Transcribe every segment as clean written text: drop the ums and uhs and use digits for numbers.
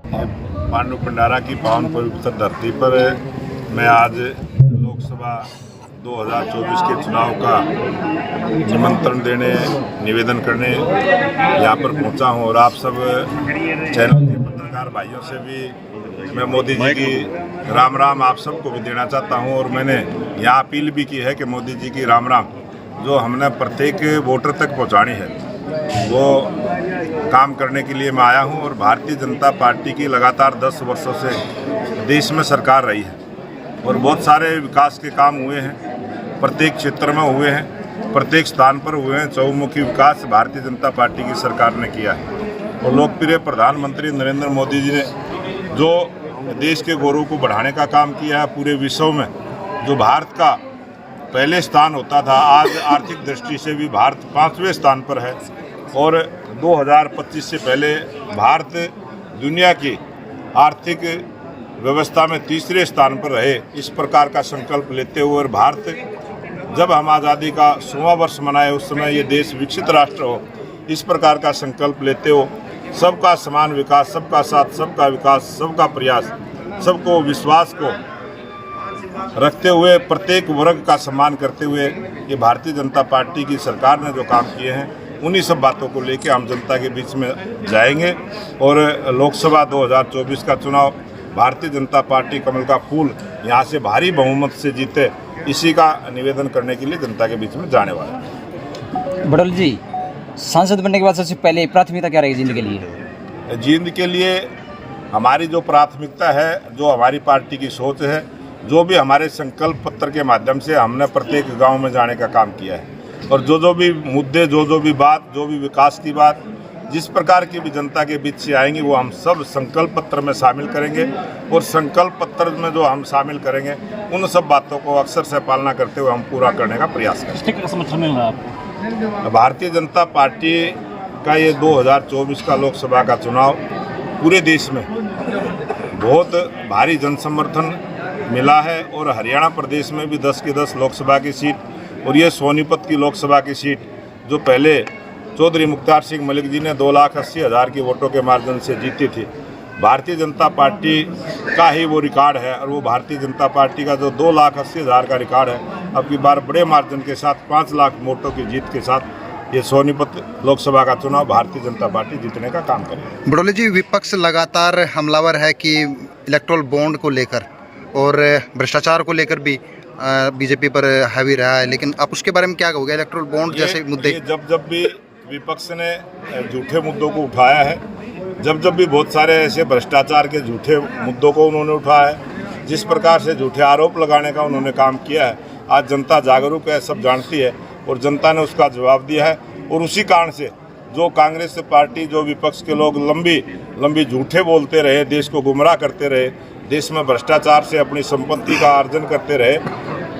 पांडु भंडारा की पावन पवित्र धरती पर मैं आज लोकसभा 2024 के चुनाव का निमंत्रण देने, निवेदन करने यहाँ पर पहुँचा हूँ। और आप सब चैनल के पत्रकार भाइयों से भी मैं मोदी जी की राम राम आप सबको भी देना चाहता हूँ। और मैंने यहाँ अपील भी की है कि मोदी जी की राम राम जो हमने प्रत्येक वोटर तक पहुँचानी है, वो काम करने के लिए मैं आया हूं। और भारतीय जनता पार्टी की लगातार 10 वर्षों से देश में सरकार रही है और बहुत सारे विकास के काम हुए हैं, प्रत्येक क्षेत्र में हुए हैं, प्रत्येक स्थान पर हुए हैं। चहुमुखी विकास भारतीय जनता पार्टी की सरकार ने किया है। और लोकप्रिय प्रधानमंत्री नरेंद्र मोदी जी ने जो देश के गौरव को बढ़ाने का काम किया है, पूरे विश्व में जो भारत का पहले स्थान होता था, आज आर्थिक दृष्टि से भी भारत 5वें स्थान पर है। और 2025 से पहले भारत दुनिया की आर्थिक व्यवस्था में तीसरे स्थान पर रहे, इस प्रकार का संकल्प लेते हुए, और भारत जब हम आज़ादी का 100वां वर्ष मनाए उस समय ये देश विकसित राष्ट्र हो, इस प्रकार का संकल्प लेते हो, सबका समान विकास, सबका साथ, सबका विकास, सबका प्रयास, सबको विश्वास को रखते हुए, प्रत्येक वर्ग का सम्मान करते हुए ये भारतीय जनता पार्टी की सरकार ने जो काम किए हैं, उन्हीं सब बातों को लेकर हम जनता के बीच में जाएंगे। और लोकसभा 2024 का चुनाव भारतीय जनता पार्टी कमल का फूल यहाँ से भारी बहुमत से जीते, इसी का निवेदन करने के लिए जनता के बीच में जाने वाला है। बड़ौल जी, सांसद बनने के बाद सबसे पहले प्राथमिकता क्या रहेगी जिंदगी के लिए? जिंदगी के लिए हमारी जो प्राथमिकता है, जो हमारी पार्टी की सोच है, जो भी हमारे संकल्प पत्र के माध्यम से हमने प्रत्येक गांव में जाने का काम किया है, और जो भी मुद्दे, जो भी बात, जो भी विकास की बात, जिस प्रकार की भी जनता के बीच से आएंगी, वो हम सब संकल्प पत्र में शामिल करेंगे। और संकल्प पत्र में जो हम शामिल करेंगे, उन सब बातों को अक्सर से पालना करते हुए हम पूरा करने का प्रयास करेंगे। समर्थन मिल रहा है आपको? भारतीय जनता पार्टी का ये 2024 का लोकसभा का चुनाव पूरे देश में बहुत भारी जनसमर्थन मिला है। और हरियाणा प्रदेश में भी 10 की 10 लोकसभा की सीट, और ये सोनीपत की लोकसभा की सीट जो पहले चौधरी मुख्तार सिंह मलिक जी ने 2,80,000 की वोटों के मार्जिन से जीती थी, भारतीय जनता पार्टी का ही वो रिकॉर्ड है। और वो भारतीय जनता पार्टी का जो 2,80,000 का रिकॉर्ड है, अब की बार बड़े मार्जिन के साथ 5 लाख वोटों की जीत के साथ ये सोनीपत लोकसभा का चुनाव भारतीय जनता पार्टी जीतने का काम करेगी। बड़ौले जी, विपक्ष लगातार हमलावर है कि इलेक्टोरल बॉन्ड को लेकर और भ्रष्टाचार को लेकर भी बीजेपी पर हावी रहा है, लेकिन आप उसके बारे में क्या कहोगे? इलेक्टोरल बॉन्ड जैसे मुद्दे जब भी विपक्ष ने झूठे मुद्दों को उठाया है, जब भी बहुत सारे ऐसे भ्रष्टाचार के झूठे मुद्दों को उन्होंने उठाया है, जिस प्रकार से झूठे आरोप लगाने का उन्होंने काम किया है, आज जनता जागरूक है, सब जानती है, और जनता ने उसका जवाब दिया है। और उसी कारण से जो कांग्रेस पार्टी, जो विपक्ष के लोग लंबी झूठे बोलते रहे, देश को गुमराह करते रहे, देश में भ्रष्टाचार से अपनी संपत्ति का अर्जन करते रहे,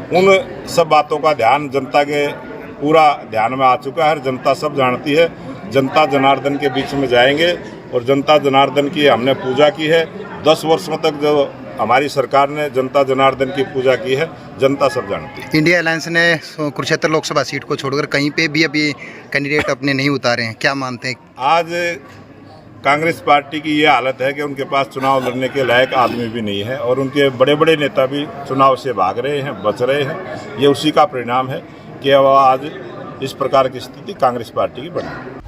उन सब बातों का ध्यान जनता के पूरा ध्यान में आ चुका है। जनता सब जानती है। जनता जनार्दन के बीच में जाएंगे, और जनता जनार्दन की हमने पूजा की है। 10 वर्षों तक जो हमारी सरकार ने जनता जनार्दन की पूजा की है, जनता सब जानती है। इंडिया अलायंस ने कुरुक्षेत्र लोकसभा सीट को छोड़कर कहीं पे भी अभी कैंडिडेट अपने नहीं उतारे हैं, क्या मानते हैं? आज कांग्रेस पार्टी की ये हालत है कि उनके पास चुनाव लड़ने के लायक आदमी भी नहीं है, और उनके बड़े बड़े नेता भी चुनाव से भाग रहे हैं, बच रहे हैं। ये उसी का परिणाम है कि अब आज इस प्रकार की स्थिति कांग्रेस पार्टी की बनी।